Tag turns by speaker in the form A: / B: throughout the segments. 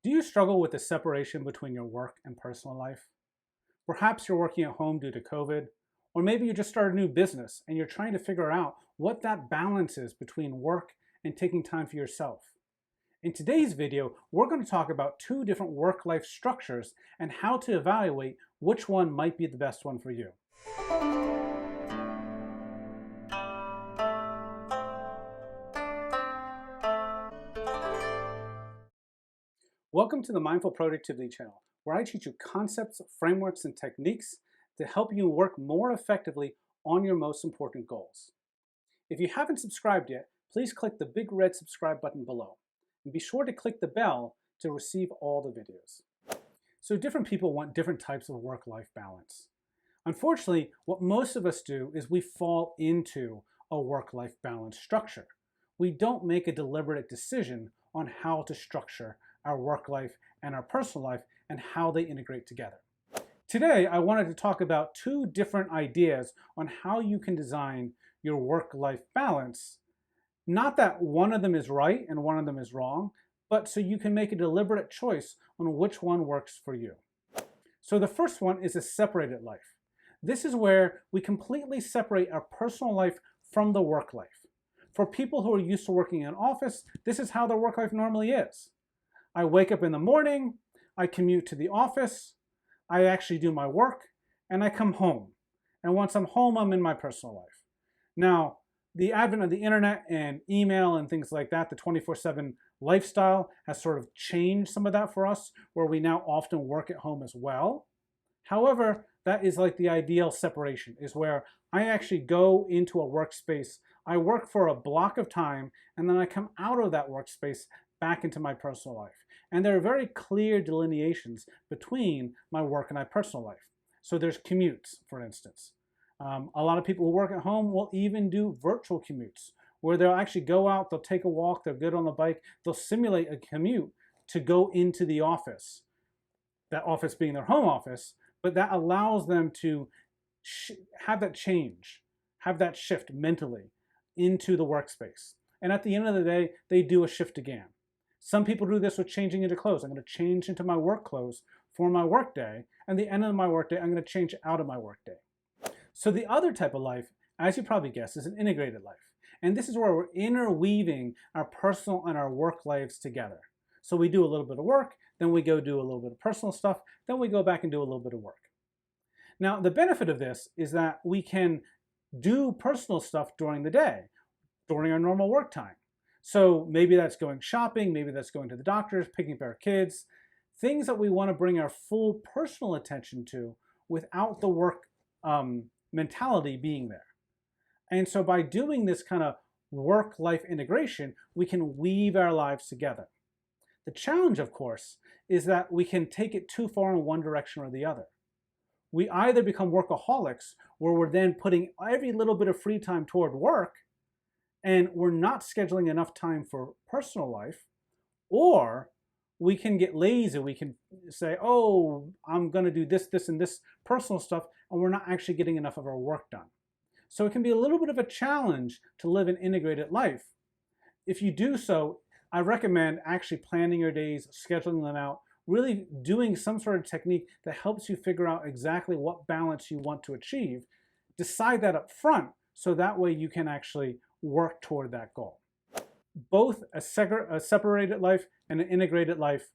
A: Do you struggle with the separation between your work and personal life? Perhaps you're working at home due to COVID, or maybe you just started a new business and you're trying to figure out what that balance is between work and taking time for yourself. In today's video, we're going to talk about two different work-life structures and how to evaluate which one might be the best one for you. Welcome to the Mindful Productivity channel, where I teach you concepts, frameworks, and techniques to help you work more effectively on your most important goals. If you haven't subscribed yet, please click the big red subscribe button below. And be sure to click the bell to receive all the videos. So different people want different types of work-life balance. Unfortunately, what most of us do is we fall into a work-life balance structure. We don't make a deliberate decision on how to structure our work life and our personal life and how they integrate together. Today, I wanted to talk about two different ideas on how you can design your work-life balance. Not that one of them is right and one of them is wrong, but so you can make a deliberate choice on which one works for you. So the first one is a separated life. This is where we completely separate our personal life from the work life. For people who are used to working in an office, this is how their work life normally is. I wake up in the morning, I commute to the office, I actually do my work, and I come home. And once I'm home, I'm in my personal life. Now, the advent of the internet and email and things like that, the 24/7 lifestyle has sort of changed some of that for us, where we now often work at home as well. However, that is like the ideal separation, is where I actually go into a workspace, I work for a block of time, and then I come out of that workspace back into my personal life. And there are very clear delineations between my work and my personal life. So there's commutes, for instance. A lot of people who work at home will even do virtual commutes, where they'll actually go out, they'll take a walk, they'll get on the bike, they'll simulate a commute to go into the office. That office being their home office, but that allows them to have that change, have that shift mentally into the workspace. And at the end of the day, they do a shift again. Some people do this with changing into clothes. I'm going to change into my work clothes for my work day, and the end of my work day, I'm going to change out of my work day. So the other type of life, as you probably guessed, is an integrated life. And this is where we're interweaving our personal and our work lives together. So we do a little bit of work, then we go do a little bit of personal stuff, then we go back and do a little bit of work. Now, the benefit of this is that we can do personal stuff during the day, during our normal work time. So maybe that's going shopping, maybe that's going to the doctors, picking up our kids, things that we want to bring our full personal attention to without the work mentality being there. And so by doing this kind of work-life integration, we can weave our lives together. The challenge, of course, is that we can take it too far in one direction or the other. We either become workaholics, where we're then putting every little bit of free time toward work, and we're not scheduling enough time for personal life, or we can get lazy. We can say, oh, I'm going to do this, this, and this personal stuff, and we're not actually getting enough of our work done. So it can be a little bit of a challenge to live an integrated life. If you do so, I recommend actually planning your days, scheduling them out, really doing some sort of technique that helps you figure out exactly what balance you want to achieve. Decide that up front, so that way you can actually work toward that goal. Both a separated life and an integrated life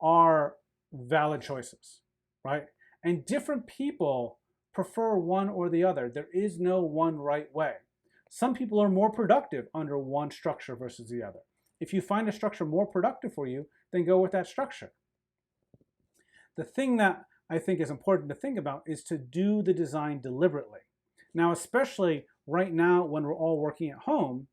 A: are valid choices, right? And different people prefer one or the other. There is no one right way. Some people are more productive under one structure versus the other. If you find a structure more productive for you, then go with that structure. The thing that I think is important to think about is to do the design deliberately. Now, especially right now when we're all working at home,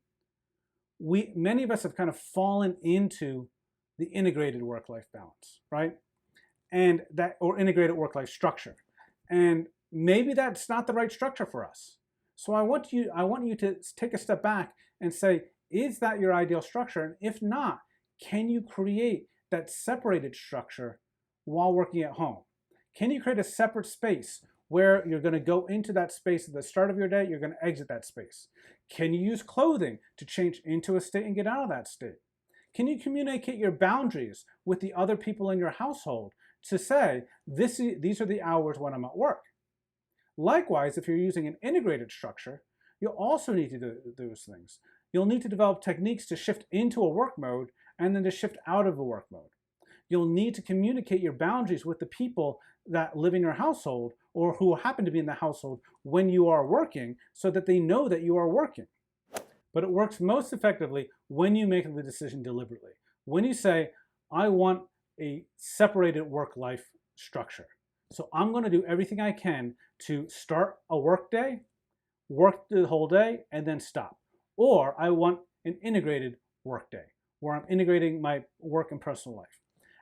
A: many of us have kind of fallen into the integrated work-life balance, right? And or integrated work-life structure. And maybe that's not the right structure for us. So I want you to take a step back and say, is that your ideal structure? And if not, can you create that separated structure while working at home? Can you create a separate space where you're going to go into that space at the start of your day, you're going to exit that space? Can you use clothing to change into a state and get out of that state? Can you communicate your boundaries with the other people in your household to say, these are the hours when I'm at work? Likewise, if you're using an integrated structure, you'll also need to do those things. You'll need to develop techniques to shift into a work mode and then to shift out of a work mode. You'll need to communicate your boundaries with the people that live in your household or who happen to be in the household when you are working so that they know that you are working. But it works most effectively when you make the decision deliberately. When you say, I want a separated work-life structure. So I'm going to do everything I can to start a work day, work the whole day, and then stop. Or I want an integrated work day where I'm integrating my work and personal life.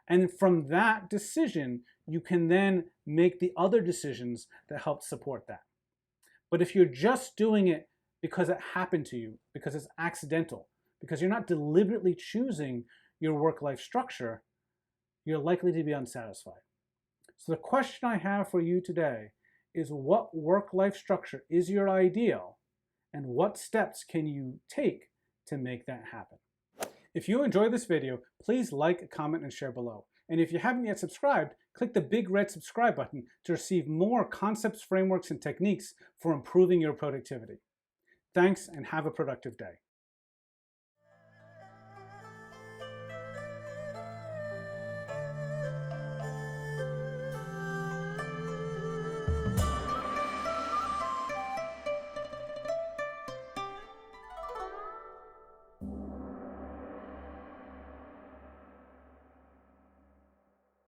A: And from that decision, you can then make the other decisions that help support that. But if you're just doing it because it happened to you, because it's accidental, because you're not deliberately choosing your work-life structure, you're likely to be unsatisfied. So the question I have for you today is, what work-life structure is your ideal, and what steps can you take to make that happen? If you enjoyed this video, please like, comment, and share below. And if you haven't yet subscribed, click the big red subscribe button to receive more concepts, frameworks, and techniques for improving your productivity. Thanks, and have a productive day.